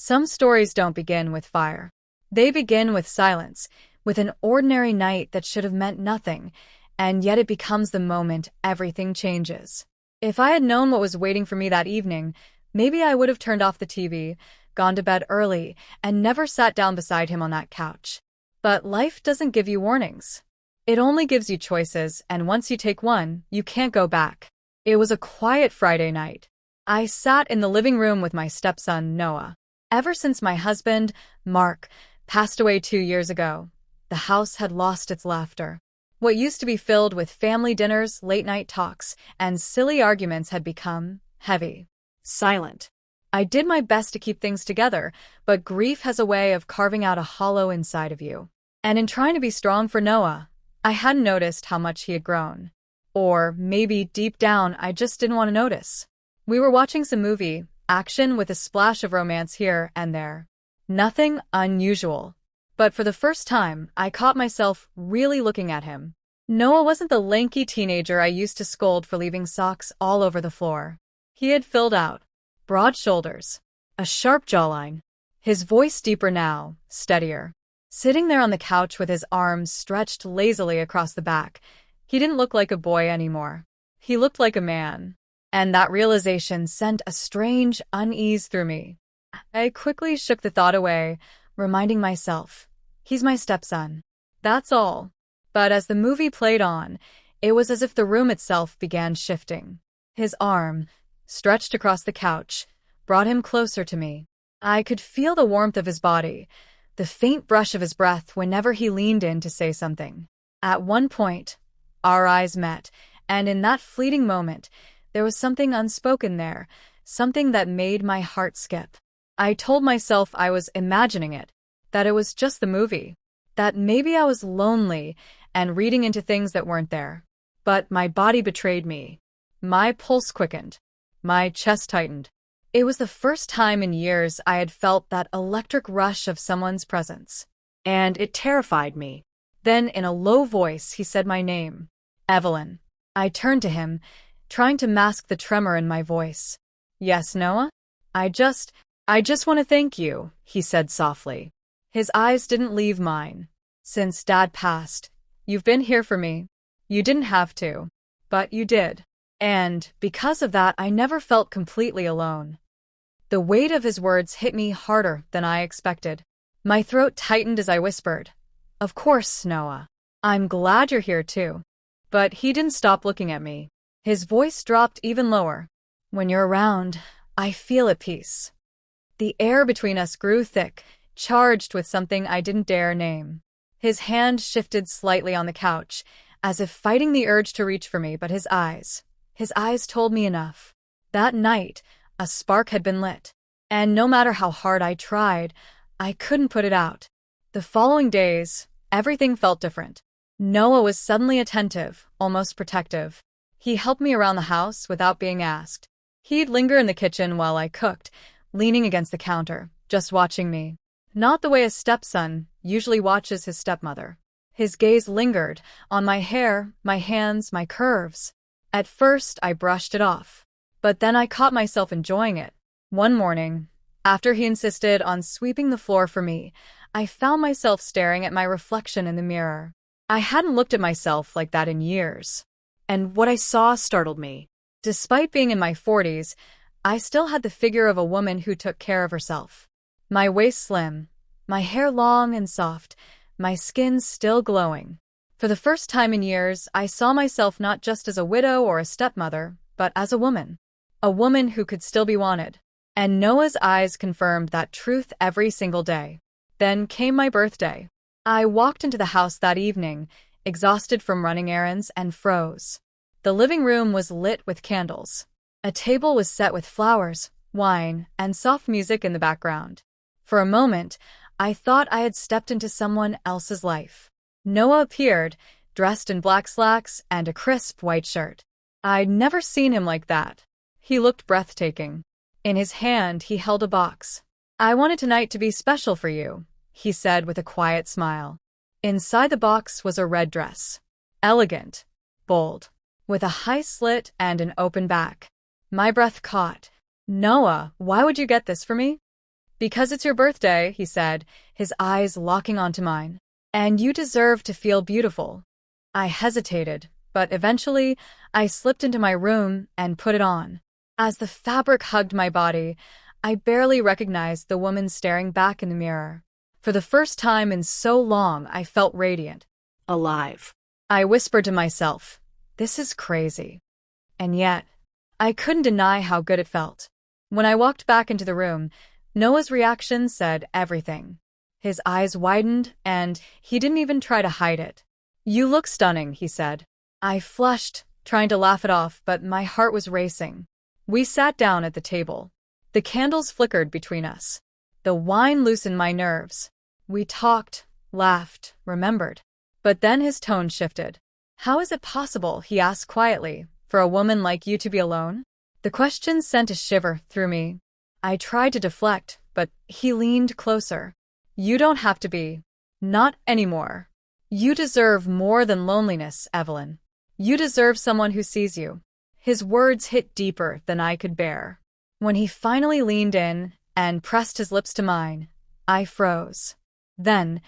Some stories don't begin with fire. They begin with silence, with an ordinary night that should have meant nothing, and yet it becomes the moment everything changes. If I had known what was waiting for me that evening, maybe I would have turned off the TV, gone to bed early, and never sat down beside him on that couch. But life doesn't give you warnings. It only gives you choices, and once you take one, you can't go back. It was a quiet Friday night. I sat in the living room with my stepson, Noah. Ever since my husband, Mark, passed away 2 years ago, the house had lost its laughter. What used to be filled with family dinners, late-night talks, and silly arguments had become heavy, silent. I did my best to keep things together, but grief has a way of carving out a hollow inside of you. And in trying to be strong for Noah, I hadn't noticed how much he had grown. Or maybe deep down, I just didn't want to notice. We were watching some movie, action with a splash of romance here and there. Nothing unusual. But for the first time, I caught myself really looking at him. Noah wasn't the lanky teenager I used to scold for leaving socks all over the floor. He had filled out. Broad shoulders. A sharp jawline. His voice deeper now, steadier. Sitting there on the couch with his arms stretched lazily across the back, he didn't look like a boy anymore. He looked like a man. And that realization sent a strange unease through me. I quickly shook the thought away, reminding myself, he's my stepson. That's all. But as the movie played on, it was as if the room itself began shifting. His arm, stretched across the couch, brought him closer to me. I could feel the warmth of his body, the faint brush of his breath whenever he leaned in to say something. At one point, our eyes met, and in that fleeting moment, there was something unspoken there, something that made my heart skip. I told myself I was imagining it, that it was just the movie, that maybe I was lonely and reading into things that weren't there. But my body betrayed me. My pulse quickened. My chest tightened. It was the first time in years I had felt that electric rush of someone's presence. And it terrified me. Then, in a low voice, he said my name. Evelyn. I turned to him, trying to mask the tremor in my voice. Yes, Noah? I just want to thank you, he said softly. His eyes didn't leave mine. Since Dad passed, you've been here for me. You didn't have to, but you did. And because of that, I never felt completely alone. The weight of his words hit me harder than I expected. My throat tightened as I whispered, Of course, Noah. I'm glad you're here too. But he didn't stop looking at me. His voice dropped even lower. When you're around, I feel at peace. The air between us grew thick, charged with something I didn't dare name. His hand shifted slightly on the couch, as if fighting the urge to reach for me, but his eyes told me enough. That night, a spark had been lit, and no matter how hard I tried, I couldn't put it out. The following days, everything felt different. Noah was suddenly attentive, almost protective. He helped me around the house without being asked. He'd linger in the kitchen while I cooked, leaning against the counter, just watching me. Not the way a stepson usually watches his stepmother. His gaze lingered on my hair, my hands, my curves. At first, I brushed it off. But then I caught myself enjoying it. One morning, after he insisted on sweeping the floor for me, I found myself staring at my reflection in the mirror. I hadn't looked at myself like that in years. And what I saw startled me. Despite being in my 40s, I still had the figure of a woman who took care of herself. My waist slim, my hair long and soft, my skin still glowing. For the first time in years, I saw myself not just as a widow or a stepmother, but as a woman. A woman who could still be wanted. And Noah's eyes confirmed that truth every single day. Then came my birthday. I walked into the house that evening, exhausted from running errands, and froze. The living room was lit with candles. A table was set with flowers, wine, and soft music in the background. For a moment, I thought I had stepped into someone else's life. Noah appeared, dressed in black slacks and a crisp white shirt. I'd never seen him like that. He looked breathtaking. In his hand, he held a box. I wanted tonight to be special for you, he said with a quiet smile. Inside the box was a red dress. Elegant, bold, with a high slit and an open back. My breath caught. Noah, why would you get this for me? Because it's your birthday, he said, his eyes locking onto mine. And you deserve to feel beautiful. I hesitated, but eventually I slipped into my room and put it on. As the fabric hugged my body, I barely recognized the woman staring back in the mirror. For the first time in so long, I felt radiant. Alive. I whispered to myself, this is crazy. And yet, I couldn't deny how good it felt. When I walked back into the room, Noah's reaction said everything. His eyes widened, and he didn't even try to hide it. You look stunning, he said. I flushed, trying to laugh it off, but my heart was racing. We sat down at the table. The candles flickered between us. The wine loosened my nerves. We talked, laughed, remembered. But then his tone shifted. How is it possible, he asked quietly, for a woman like you to be alone? The question sent a shiver through me. I tried to deflect, but he leaned closer. You don't have to be. Not anymore. You deserve more than loneliness, Evelyn. You deserve someone who sees you. His words hit deeper than I could bear. When he finally leaned in and pressed his lips to mine, I froze. Then,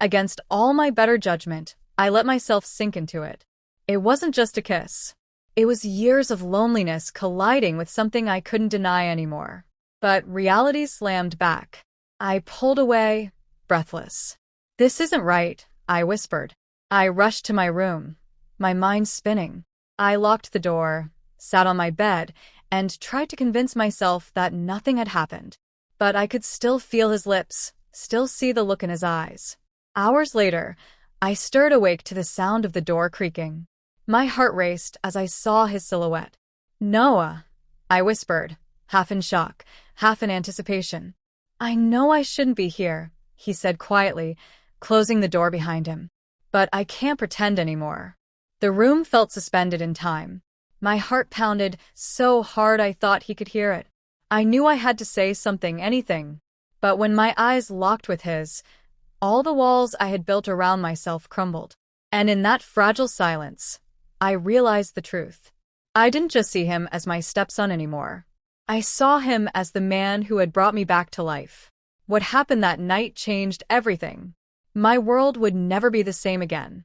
against all my better judgment, I let myself sink into it. It wasn't just a kiss. It was years of loneliness colliding with something I couldn't deny anymore. But reality slammed back. I pulled away, breathless. This isn't right, I whispered. I rushed to my room, my mind spinning. I locked the door, sat on my bed, and tried to convince myself that nothing had happened. But I could still feel his lips, still see the look in his eyes. Hours later, I stirred awake to the sound of the door creaking. My heart raced as I saw his silhouette. Noah, I whispered, half in shock, half in anticipation. I know I shouldn't be here, he said quietly, closing the door behind him. But I can't pretend anymore. The room felt suspended in time. My heart pounded so hard I thought he could hear it. I knew I had to say something, anything. But when my eyes locked with his, all the walls I had built around myself crumbled. And in that fragile silence, I realized the truth. I didn't just see him as my stepson anymore. I saw him as the man who had brought me back to life. What happened that night changed everything. My world would never be the same again.